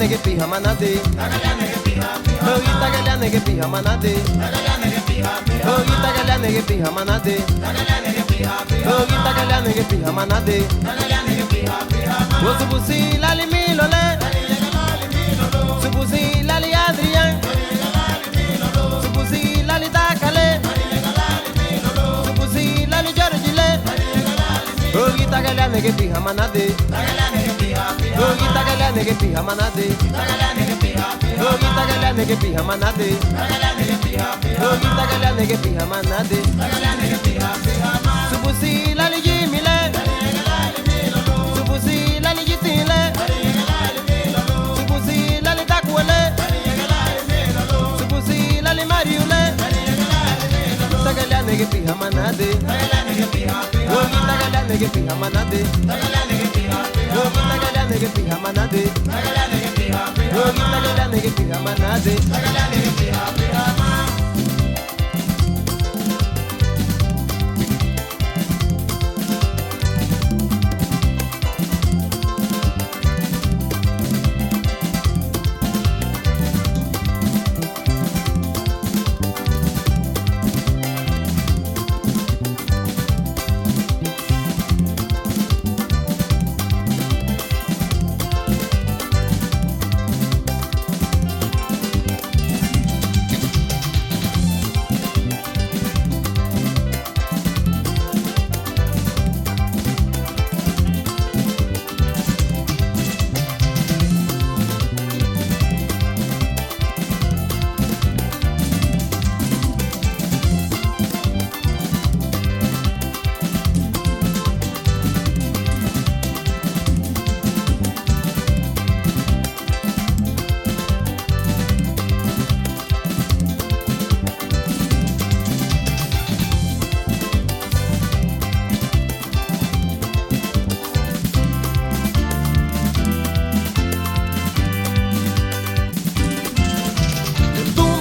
nege piha manade. Oh itagala nege piha manade. Oh itagala nege piha manade. Oh itagala nege piha manade. Oh subusi lali milole. Subusi lali Adrian. Subusi lali Dakale. Subusi lali Georgile. Oh itagala nege piha manade. Oh itagala nege piha manade. Oh itagala nege piha manade. Oh itagala nege piha manade. Subusi lali Jimile. Subusi lali Jitile. Subusi lali Dakwele. Subusi lali Mariule. Tagala nege piha manade. Oh itagala nege piha manade. Oh itagala nege piha manade. Oh itagala nege piha manade.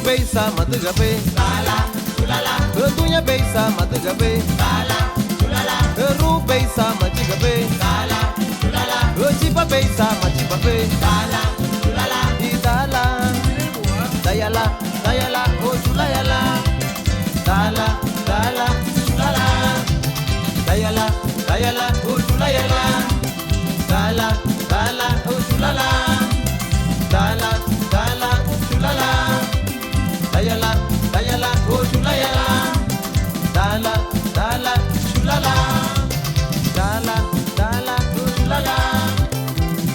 Beisa madgabe lala chulala dunya beisa madgabe lala chulala ru beisa madgabe lala chulala chipa beisa madgabe lala chulala idala dayala dayala o chulayala dala dala chulala dayala dayala o chulayala dala dala o chulala dala dala chulala dayala dayala oh chulayala dala dala chulala dala dala oh chulala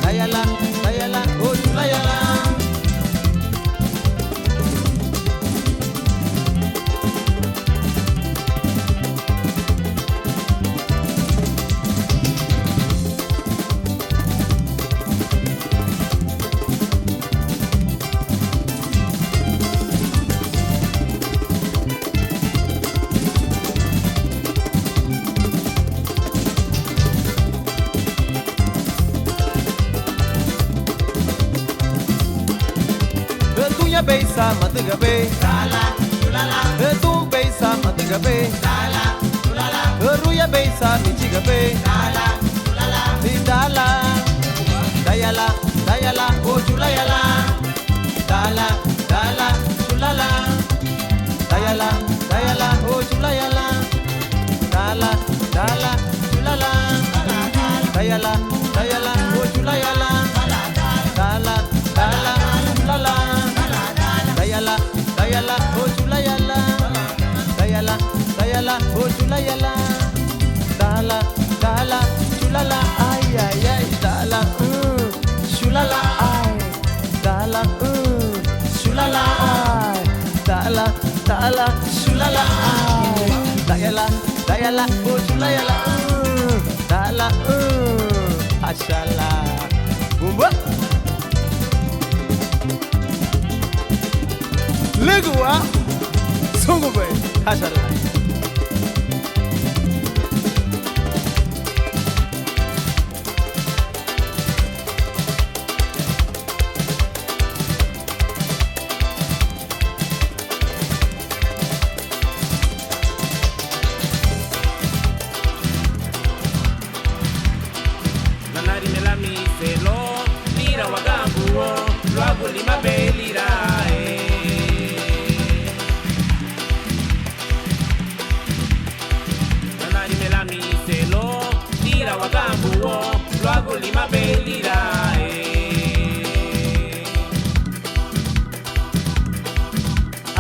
dayala dayala oh chulayala beisa madgabe lala chulala tu beisa madgabe lala chulala ruya beisa michigabe lala chulala dala dayala dayala oh chulayala dala dala chulala dayala dayala oh chulayala dala dala chulala dayala dayala oh chulayala dala dala chulala dayala dayala oh chulayala dayala dayala oh chulayala dala dala chulala ay ay ay dala chulala ay dala chulala ay dala dala chulala ay dayala dayala oh chulayala dala ashala bumba Legua Sungube Hashala Nanari melami selo mira wagambuo lima belira.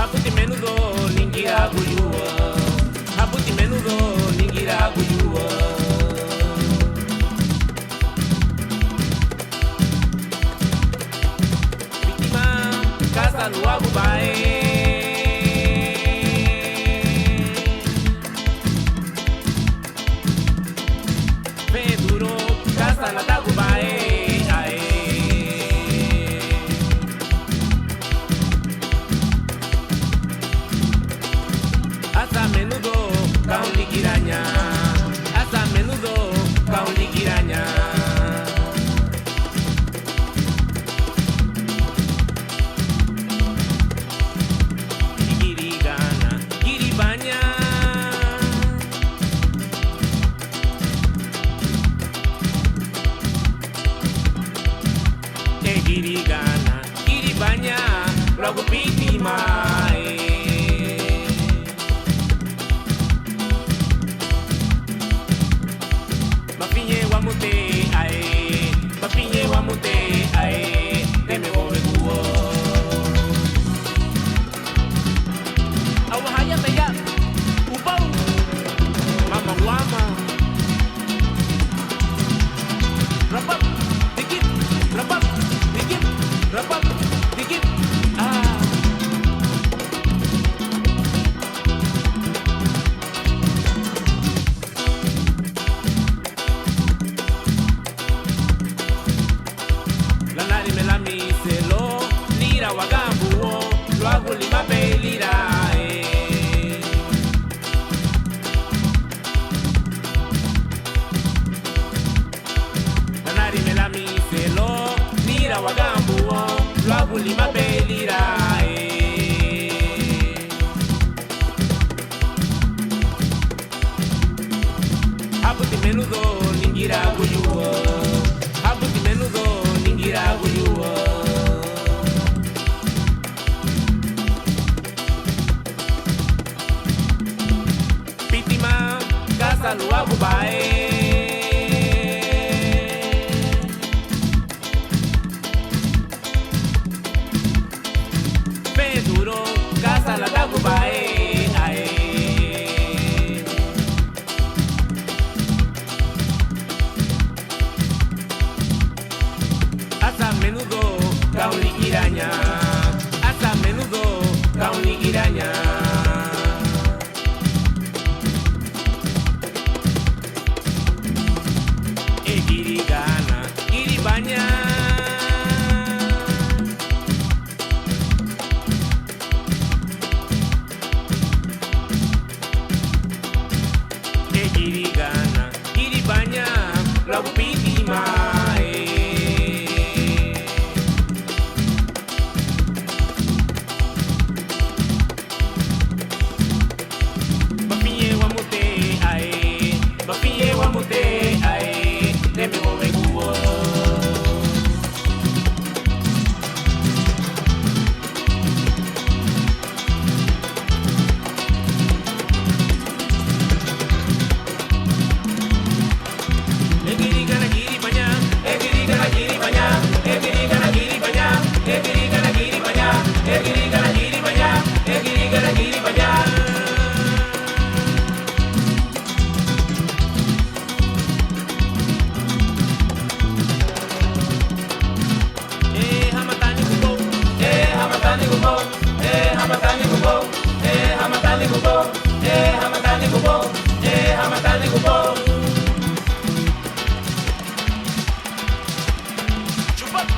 Aputi menudo ningira guyua. Aputi menudo ningira guyua. Víctima casa lua gubae. Asa menudo kau likiranya, asa menudo kau likiranya. Kiri gana, kiri banyak. Kiri gana, kiri banyak. Lagu pitima. Mapinye wa mute ae, deme ove kuo. Awa haya taya, upau, mama wama. Rapap, dikit, rapap, dikit, rapap, dikit. Ah. Lanari me la miselo, nira wagambuo, lo hago lima belira. Lanari me la miselo, nira wagambuo, lo hago lima belira. Aputi menudo ningira guyuo. Aputi menudo ningira guyuo. Pitima casa lua gubae. Peduro casa la da gubae. Asa menudo kau likiranya, asa menudo kau likiranya. Kiri gana, kiri banyak. Kiri gana, kiri banyak. Lagu pitima. Mapinye wa mute ae, deme ove kuo. Kiri gana kiri banyak, kiri gana kiri banyak, kiri gana kiri banyak, kiri gana kiri banyak, kiri gana kiri banyak, kiri gana kiri banyak. Hamatani kubo, hamatani kubo, hamatani kubo, hamatani kubo, hamatani kubo, hamatani kubo. Chupat,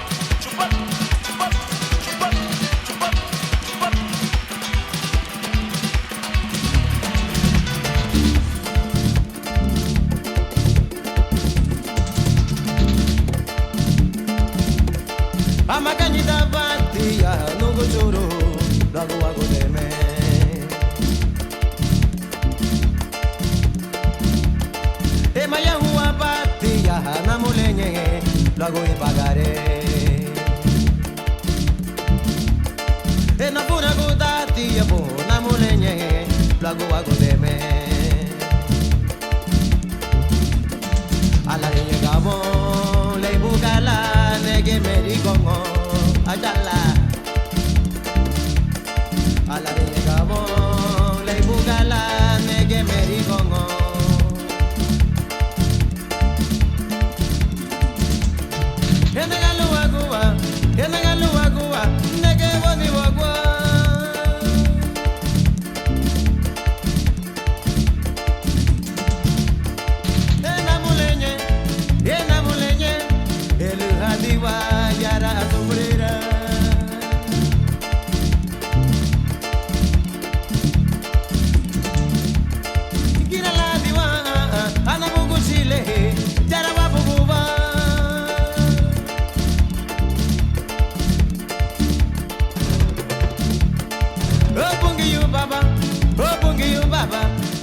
chupat, chupat, chupat, chupat, chupat. Amakanita batia nungu choro lagu wago deme. Maya hua batia namulenye lagu ipagare. Na pura gudatia bo namulenye lagu wago deme. Ala niye gabo que me digo no.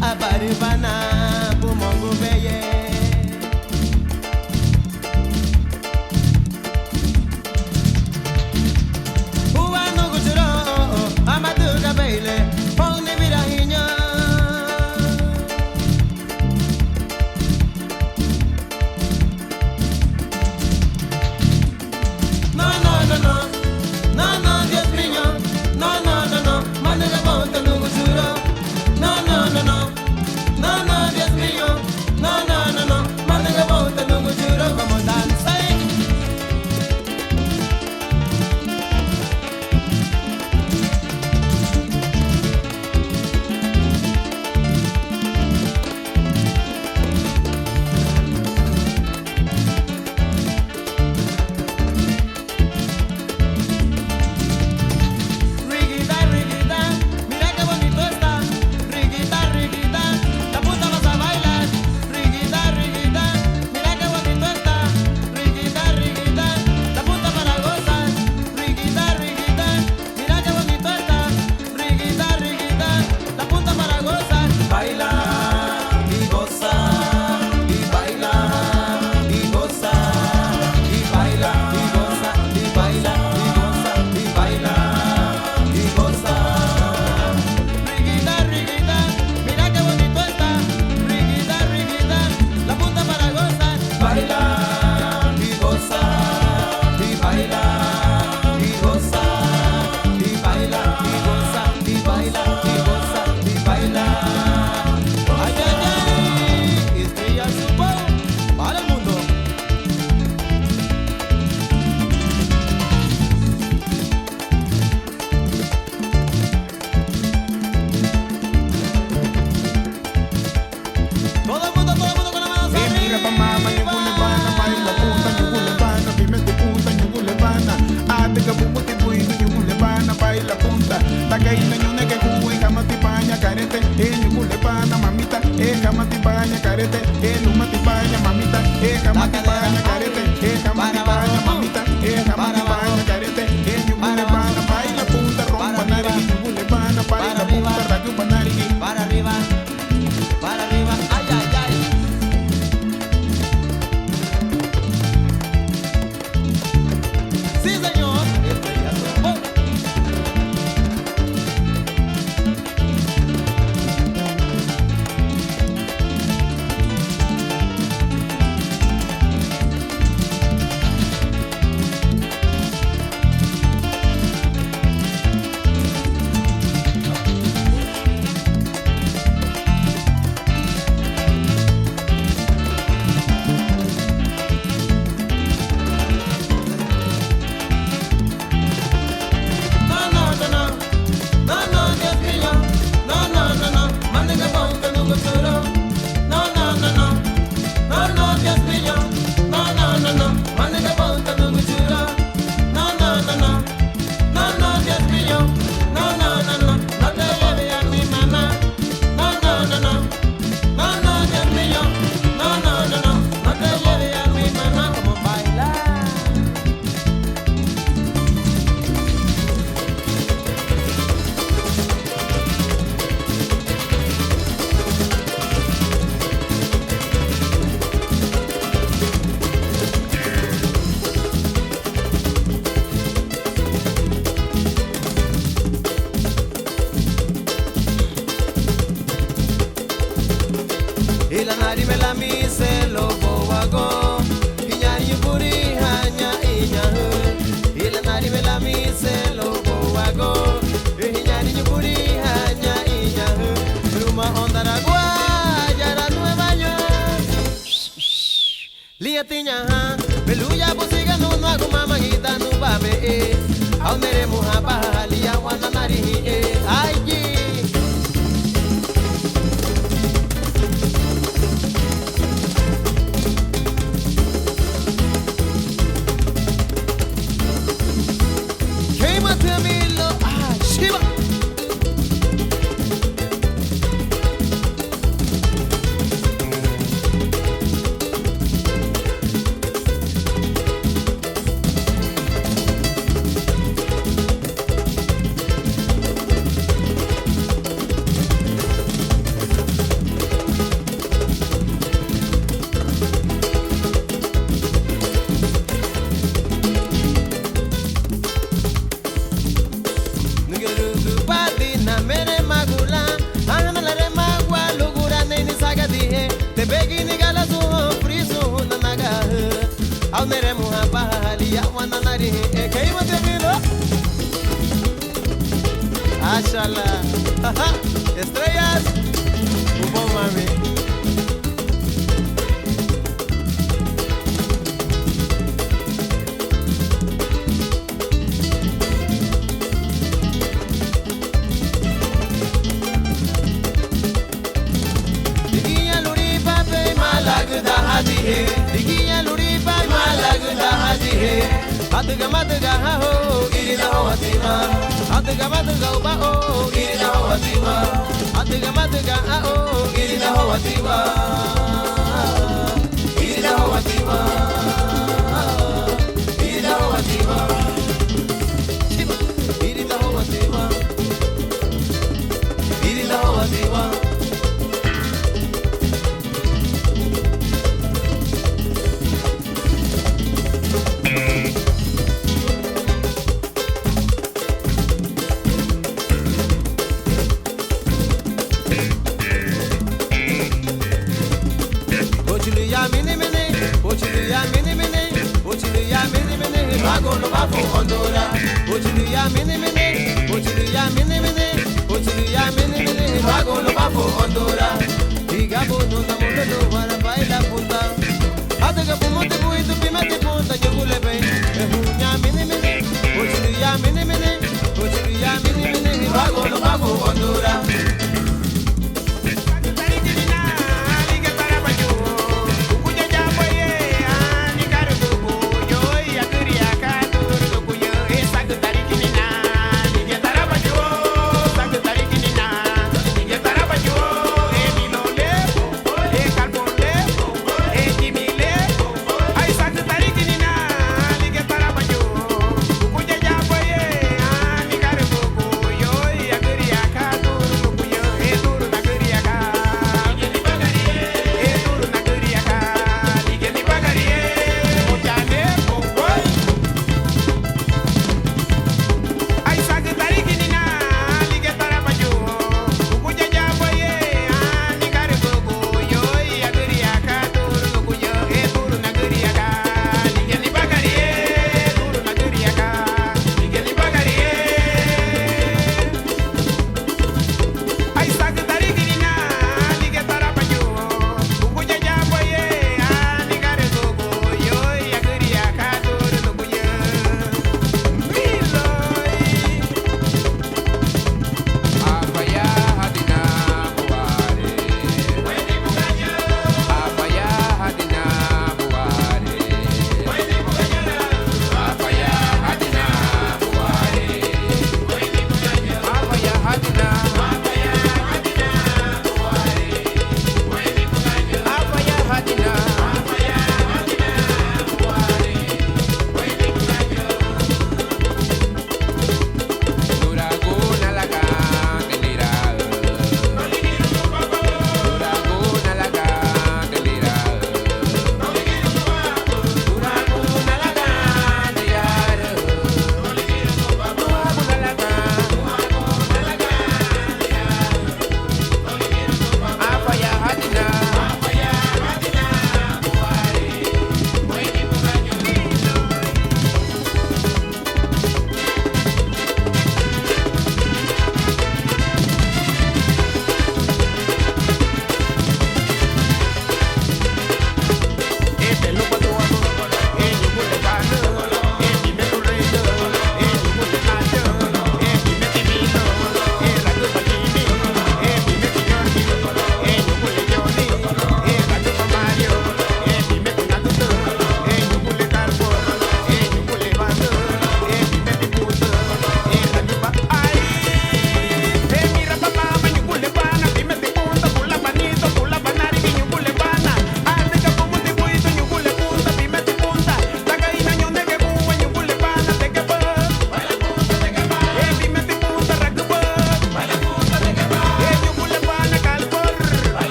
Abaribana bumongo beye Uwa no gujuro amaduga beile Pongni virahinya No, no, no, no No, no, Dios mío No, no, no, no Manuga bonta no gujuro No, no, no, no No, no, Dios mío, no, no, no, no, manda bota, no me juro como danza. Rigida, rigida, mira qué bonito está. Rigida, rigida. La puta vas a bailar, rigida, rigida, mira qué bonito está, rigida, rigida, la puta para gozar, rigida, rigida, mira qué bonito está, rigida, rigida, la puta para gozar, baila y goza, y baila y goza, y baila y goza, y baila y goza, y baila y goza, rigida, rigida, mira qué bonito está, rigida, rigida, la punta para gozar, baila y goza, y baila y goza, y baila y goza, y baila y goza, y baila. Ay, ay, ay, Estrella Super para el mundo. Todo el mundo con la mano Mira pa' mama, nyugulebana, baila punta, nyugulebana, pimete punta, nyugulebana, ate ka bumuti buino, nyugulebana, baila punta, tagaina nyune ke kuwe kamati paña carete, nyugulebana, mamita, kamati paña carete, lumati paña, mamita, kamati paña carete, kamati paña, mamita, kamati paña carete, nyugulebana, baila punta, rompa narigi, nyugulebana, baila punta, ragupa narigi. para arriba, ay, ay, ay. Sí, señor. Estrella Super. Ilanari me la mise lo boago Iñari yupuri hanya iñahu Ilanari me la mise lo boago Iñari yupuri hanya iñahu Ruma ondaragua Tiña tiña ha, beluya busiga no no hago mamagita no babe aunere muha bahali awana nari ay ji. Came to me lo shiva. Mere muha bahali ya wana nari kai mate milo ashala estrellas ubo mami digiya luri pape malagda hadi hai digiya luri malagda hadi hai adga madga ho irida ho atima adga madga ba ho irida ho atima adga madga ho irida ho atima irida ho atima irida ho atima irida ho atima irida ho atima. Magono bafo ondora, ochiluya mini mini, ochiluya mini mini, ochiluya mini mini, magono bafo ondora. Digabo no namolo no para baila punta, adega pumote buitu pimete punta jugule be, ehunya mini mini, ochiluya mini mini, ochiluya mini mini, magono bafo ondora. Calpon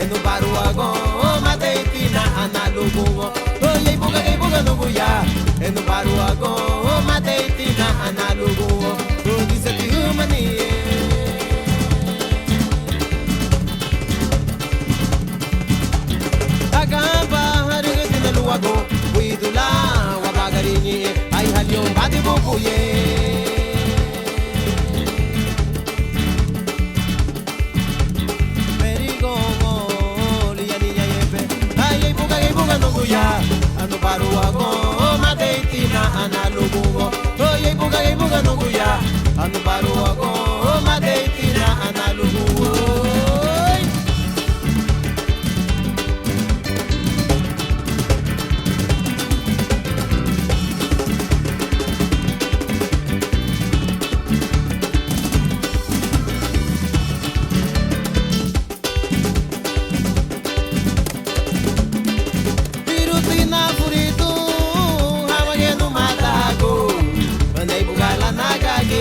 enu baruago mateitina analugungo oye ibuga nuguya enu baruago mateitina analugungo dice tiumani agamba harutina luago widula wabagarini ay halyo badibukuye anu baruago mateitina analugungo oye ibuga nuguya anu baruago mateitina analugungo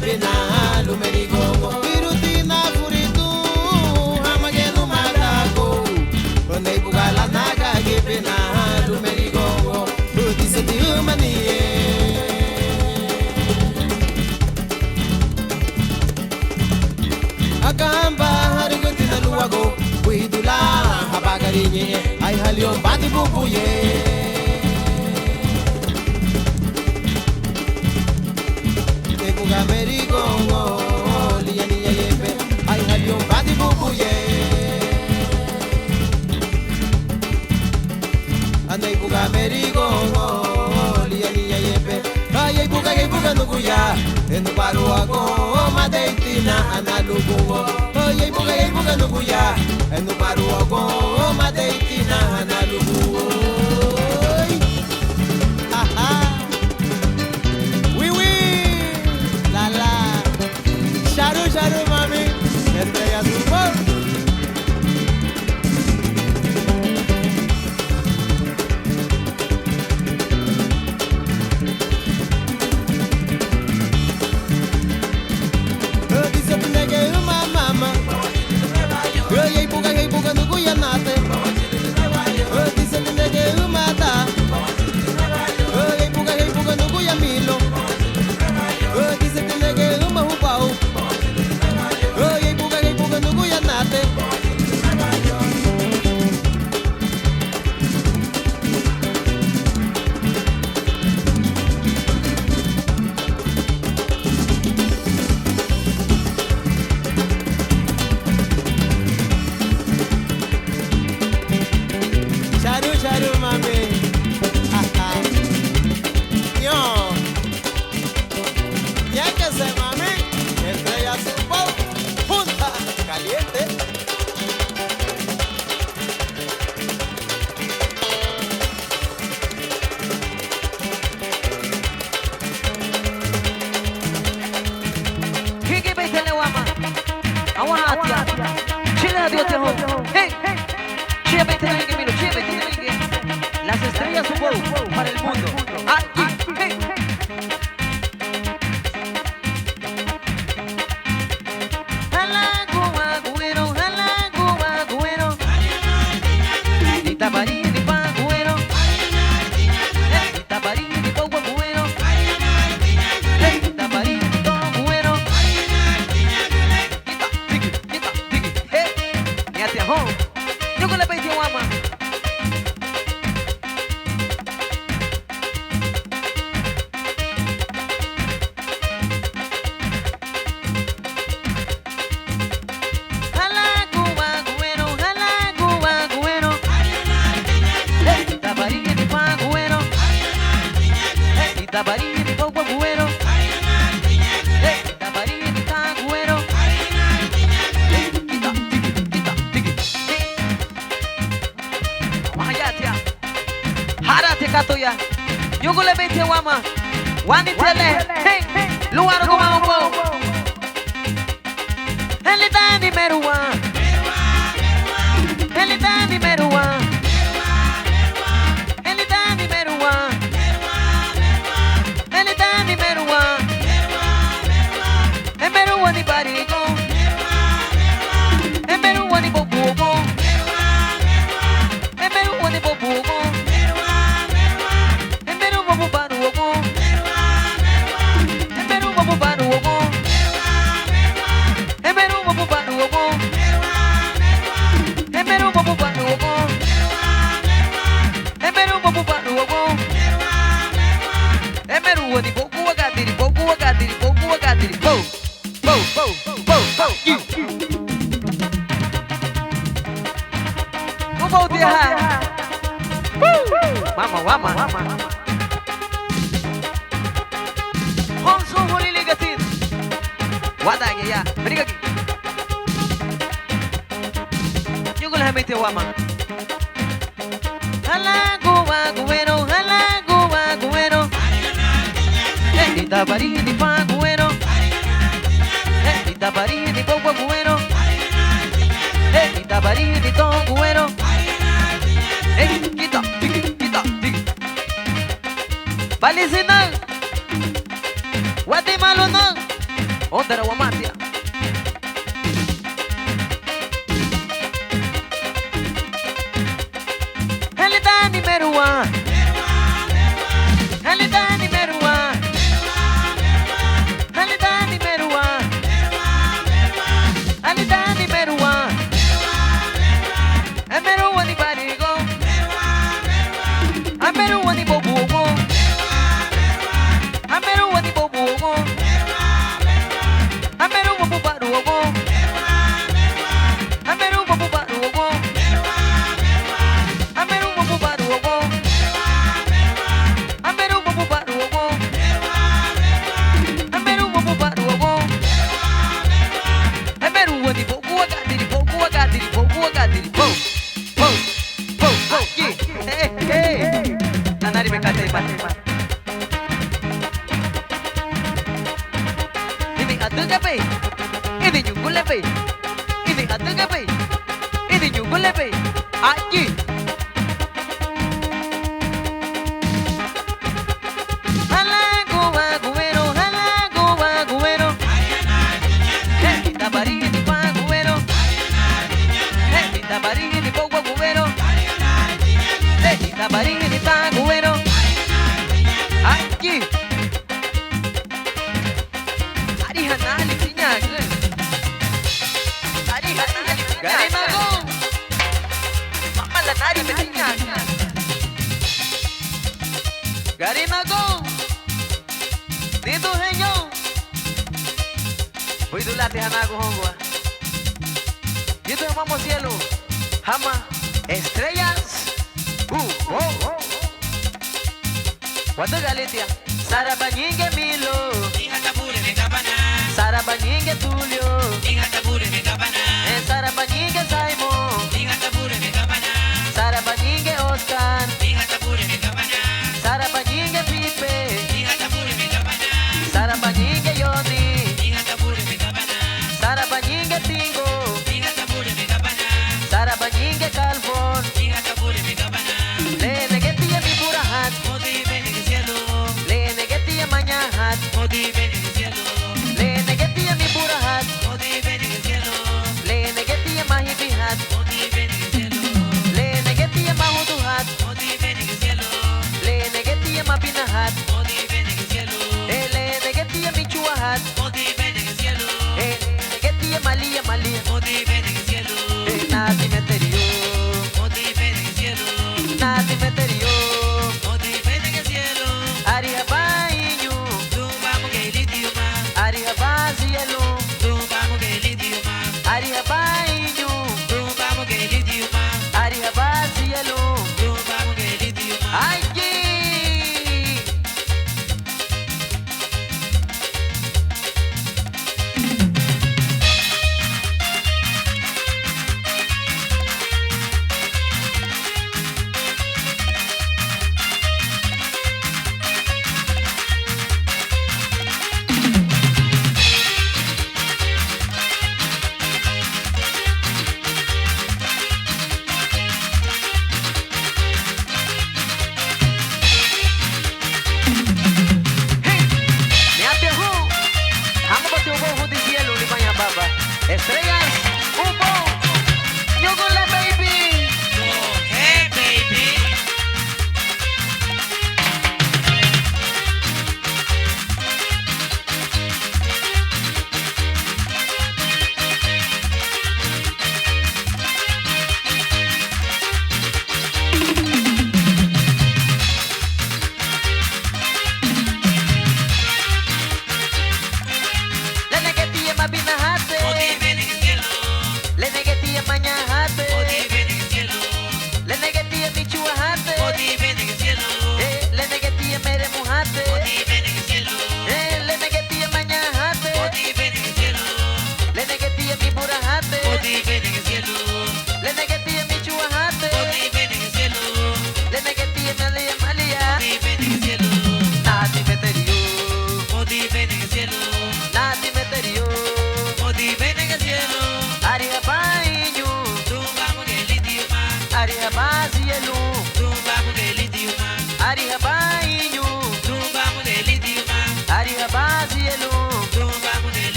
pena lumerigongo irutina furitu hamagenu matago onde bugala naga ge pena lumerigongo udise tiumanie agamba harigotina luago kuidula habagarinye ay halion bati bubuye merigongo liani yepe ay halion badi bubuye andai buga merigongo liani yepe ay buga nuguya enu baruago mateitina analugungo ay buga nuguya enu baruago mateitina analugungo Sharu mami, estrella super. Dice pinege mama, hey buga nuguya nate. Dice pinege mata, hey buga nuguya milo. Dice pinege mahubao. Sharu mami, yo, ya que se mami, estrella super, punta caliente. Kiki Beitele Wama, Awahatia, Chile de Oteho, hey, Chile Beitele Milo, Chile Beitele, las estrellas subo para el mundo. Aquí, hey. Yo con la pecho guama. Katoya, yugo le bete wama, wani tele, hey, luar go mambo, ele dani merua, ele dani merua, ele dani merua, ele dani merua, e merua di barigo, e merua di bobo, wani boku wakatiri boku wakatiri boku wakatiri bo bo bo bo bo Como dia Mama wama Honsu Hulili Gatin Wadanya ya beri lagi Nyugul hamite wama Halagu waguero halagu waguero Itabari di paguero Itabari di paguero Itabari di tonguero Kita Balisina Wati malo na Ondara wamatia Helidani merua Helidani merua Helidani merua Helidani merua Emerua ni barigo Emerua ni bobugo Emerua ni bobugo Emerua bubarugo Emerua bubarugo Emerua bubarugo Emerua bubarugo Emerua bubarugo Emerua ni bobu agadiri bobu agadiri bobu agadiri bo bo bo bo hey nanari me kate ba ini atuga pe ini nyugule pe ini atuga pe ini nyugule pe aji halagu waguero hey tabari di paguero hey tabari di paguero hey tabari di paguero aji ari hanali sinyaga ari hanali gari mago mama la nari sinyaga gari mago dito henyo voy dulate hanago hongwa dito vamos cielo hama estrellas Watu galitia Sarabanyinge Milo Ihatabure me kabana Sarabanyinge Tulio Ihatabure me kabana Sarabanyinge Simon